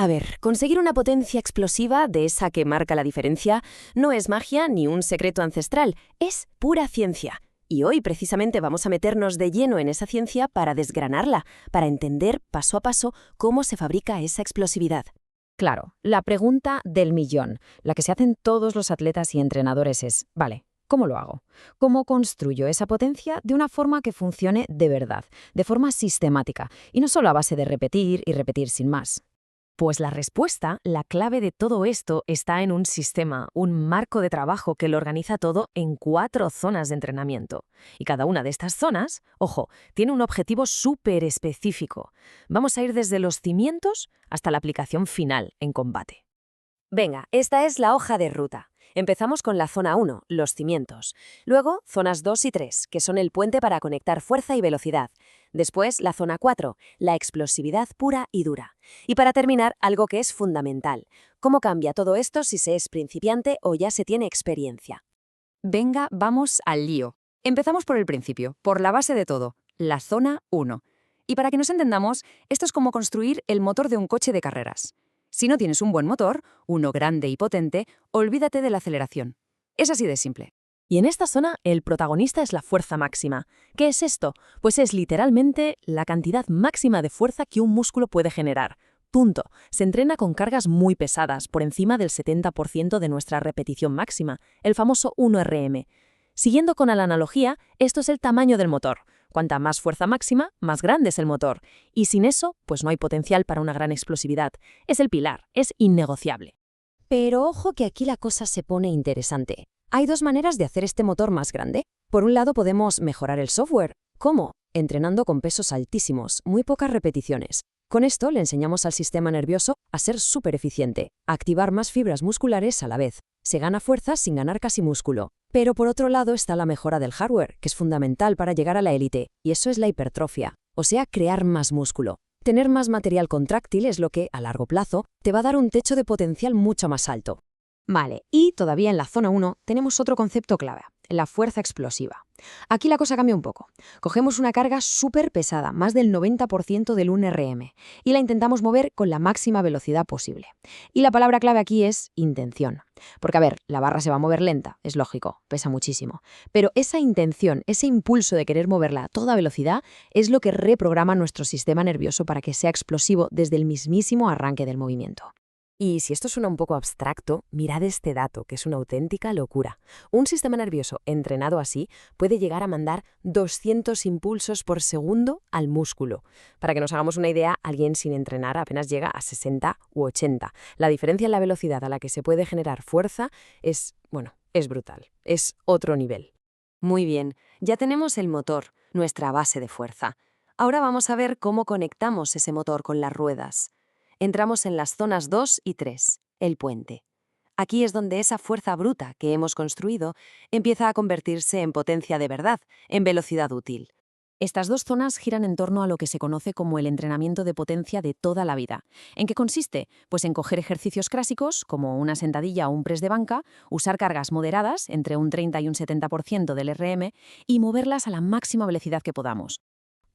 A ver, conseguir una potencia explosiva de esa que marca la diferencia no es magia ni un secreto ancestral, es pura ciencia. Y hoy precisamente vamos a meternos de lleno en esa ciencia para desgranarla, para entender paso a paso cómo se fabrica esa explosividad. Claro, la pregunta del millón, la que se hacen todos los atletas y entrenadores es, vale, ¿cómo lo hago? ¿Cómo construyo esa potencia de una forma que funcione de verdad, de forma sistemática, y no solo a base de repetir y repetir sin más? Pues la respuesta, la clave de todo esto está en un sistema, un marco de trabajo que lo organiza todo en 4 zonas de entrenamiento. Y cada una de estas zonas, ojo, tiene un objetivo súper específico. Vamos a ir desde los cimientos hasta la aplicación final en combate. Venga, esta es la hoja de ruta. Empezamos con la zona 1, los cimientos. Luego, zonas 2 y 3, que son el puente para conectar fuerza y velocidad. Después, la zona 4, la explosividad pura y dura. Y para terminar, algo que es fundamental. ¿Cómo cambia todo esto si se es principiante o ya se tiene experiencia? Venga, vamos al lío. Empezamos por el principio, por la base de todo, la zona 1. Y para que nos entendamos, esto es como construir el motor de un coche de carreras. Si no tienes un buen motor, uno grande y potente, olvídate de la aceleración. Es así de simple. Y en esta zona, el protagonista es la fuerza máxima. ¿Qué es esto? Pues es literalmente la cantidad máxima de fuerza que un músculo puede generar. Punto. Se entrena con cargas muy pesadas, por encima del 70% de nuestra repetición máxima, el famoso 1RM. Siguiendo con la analogía, esto es el tamaño del motor. Cuanta más fuerza máxima, más grande es el motor. Y sin eso, pues no hay potencial para una gran explosividad. Es el pilar, es innegociable. Pero ojo que aquí la cosa se pone interesante. Hay 2 maneras de hacer este motor más grande. Por un lado podemos mejorar el software. ¿Cómo? Entrenando con pesos altísimos, muy pocas repeticiones. Con esto le enseñamos al sistema nervioso a ser súper eficiente, a activar más fibras musculares a la vez. Se gana fuerza sin ganar casi músculo. Pero por otro lado está la mejora del hardware, que es fundamental para llegar a la élite, y eso es la hipertrofia, o sea, crear más músculo. Tener más material contráctil es lo que, a largo plazo, te va a dar un techo de potencial mucho más alto. Vale, y todavía en la zona 1 tenemos otro concepto clave, la fuerza explosiva. Aquí la cosa cambia un poco. Cogemos una carga súper pesada, más del 90% del 1RM, y la intentamos mover con la máxima velocidad posible. Y la palabra clave aquí es intención. Porque, a ver, la barra se va a mover lenta, es lógico, pesa muchísimo. Pero esa intención, ese impulso de querer moverla a toda velocidad, es lo que reprograma nuestro sistema nervioso para que sea explosivo desde el mismísimo arranque del movimiento. Y si esto suena un poco abstracto, mirad este dato, que es una auténtica locura. Un sistema nervioso entrenado así puede llegar a mandar 200 impulsos por segundo al músculo. Para que nos hagamos una idea, alguien sin entrenar apenas llega a 60 u 80. La diferencia en la velocidad a la que se puede generar fuerza es brutal. Es otro nivel. Muy bien, ya tenemos el motor, nuestra base de fuerza. Ahora vamos a ver cómo conectamos ese motor con las ruedas. Entramos en las zonas 2 y 3, el puente. Aquí es donde esa fuerza bruta que hemos construido empieza a convertirse en potencia de verdad, en velocidad útil. Estas 2 zonas giran en torno a lo que se conoce como el entrenamiento de potencia de toda la vida. ¿En qué consiste? Pues en coger ejercicios clásicos, como una sentadilla o un press de banca, usar cargas moderadas, entre un 30 y un 70% del RM, y moverlas a la máxima velocidad que podamos.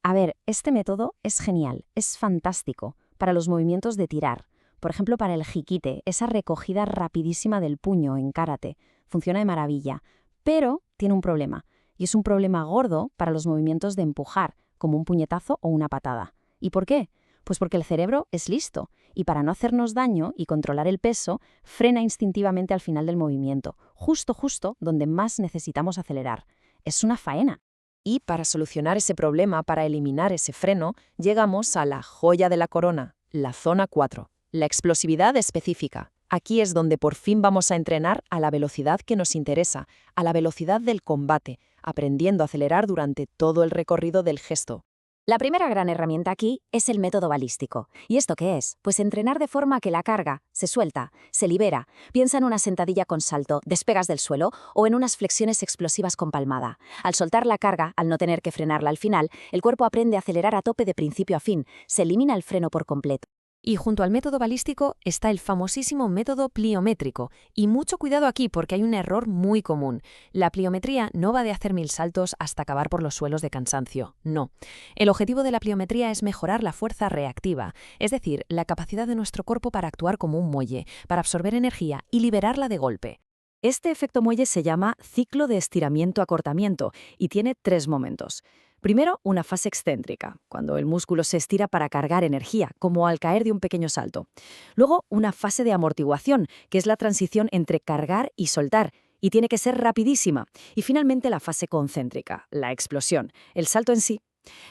A ver, este método es genial, es fantástico para los movimientos de tirar. Por ejemplo, para el jiquite, esa recogida rapidísima del puño en karate. Funciona de maravilla, pero tiene un problema. Y es un problema gordo para los movimientos de empujar, como un puñetazo o una patada. ¿Y por qué? Pues porque el cerebro es listo y para no hacernos daño y controlar el peso, frena instintivamente al final del movimiento, justo donde más necesitamos acelerar. Es una faena. Y para solucionar ese problema, para eliminar ese freno, llegamos a la joya de la corona, la zona 4, la explosividad específica. Aquí es donde por fin vamos a entrenar a la velocidad que nos interesa, a la velocidad del combate, aprendiendo a acelerar durante todo el recorrido del gesto. La primera gran herramienta aquí es el método balístico. ¿Y esto qué es? Pues entrenar de forma que la carga se suelta, se libera. Piensa en una sentadilla con salto, despegas del suelo, o en unas flexiones explosivas con palmada. Al soltar la carga, al no tener que frenarla al final, el cuerpo aprende a acelerar a tope de principio a fin, se elimina el freno por completo. Y junto al método balístico está el famosísimo método pliométrico. Y mucho cuidado aquí porque hay un error muy común. La pliometría no va de hacer 1000 saltos hasta acabar por los suelos de cansancio. No. El objetivo de la pliometría es mejorar la fuerza reactiva, es decir, la capacidad de nuestro cuerpo para actuar como un muelle, para absorber energía y liberarla de golpe. Este efecto muelle se llama ciclo de estiramiento-acortamiento y tiene 3 momentos. Primero, una fase excéntrica, cuando el músculo se estira para cargar energía, como al caer de un pequeño salto. Luego, una fase de amortiguación, que es la transición entre cargar y soltar, y tiene que ser rapidísima. Y finalmente, la fase concéntrica, la explosión, el salto en sí.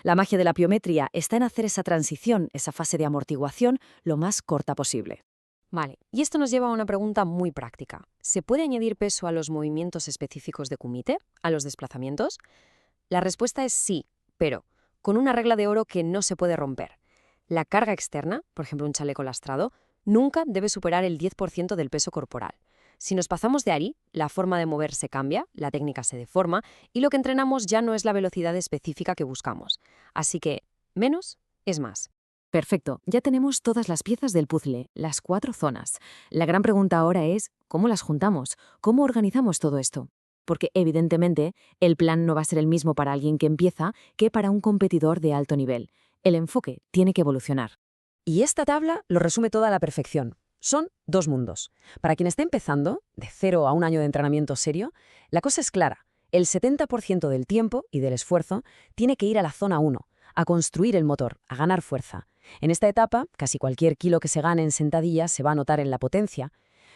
La magia de la pliometría está en hacer esa transición, esa fase de amortiguación, lo más corta posible. Vale, y esto nos lleva a una pregunta muy práctica. ¿Se puede añadir peso a los movimientos específicos de kumite, a los desplazamientos? La respuesta es sí, pero con una regla de oro que no se puede romper. La carga externa, por ejemplo un chaleco lastrado, nunca debe superar el 10% del peso corporal. Si nos pasamos de ahí, la forma de moverse cambia, la técnica se deforma y lo que entrenamos ya no es la velocidad específica que buscamos. Así que, menos es más. Perfecto, ya tenemos todas las piezas del puzzle, las 4 zonas. La gran pregunta ahora es, ¿cómo las juntamos? ¿Cómo organizamos todo esto? Porque, evidentemente, el plan no va a ser el mismo para alguien que empieza que para un competidor de alto nivel. El enfoque tiene que evolucionar. Y esta tabla lo resume toda a la perfección. Son 2 mundos. Para quien esté empezando, de 0 a 1 año de entrenamiento serio, la cosa es clara. El 70% del tiempo y del esfuerzo tiene que ir a la zona 1, a construir el motor, a ganar fuerza. En esta etapa, casi cualquier kilo que se gane en sentadillas se va a notar en la potencia,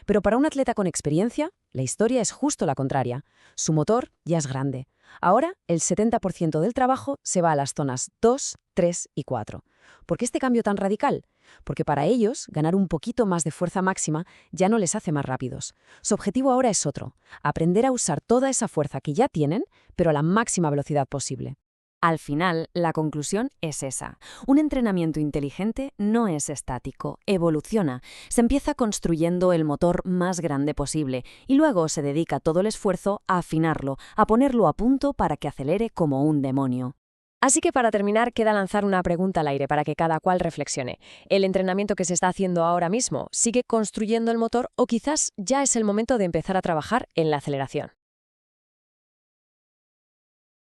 pero para un atleta con experiencia, la historia es justo la contraria. Su motor ya es grande. Ahora, el 70% del trabajo se va a las zonas 2, 3 y 4. ¿Por qué este cambio tan radical? Porque para ellos, ganar un poquito más de fuerza máxima ya no les hace más rápidos. Su objetivo ahora es otro, aprender a usar toda esa fuerza que ya tienen, pero a la máxima velocidad posible. Al final, la conclusión es esa. Un entrenamiento inteligente no es estático, evoluciona. Se empieza construyendo el motor más grande posible y luego se dedica todo el esfuerzo a afinarlo, a ponerlo a punto para que acelere como un demonio. Así que para terminar, queda lanzar una pregunta al aire para que cada cual reflexione. ¿El entrenamiento que se está haciendo ahora mismo sigue construyendo el motor o quizás ya es el momento de empezar a trabajar en la aceleración?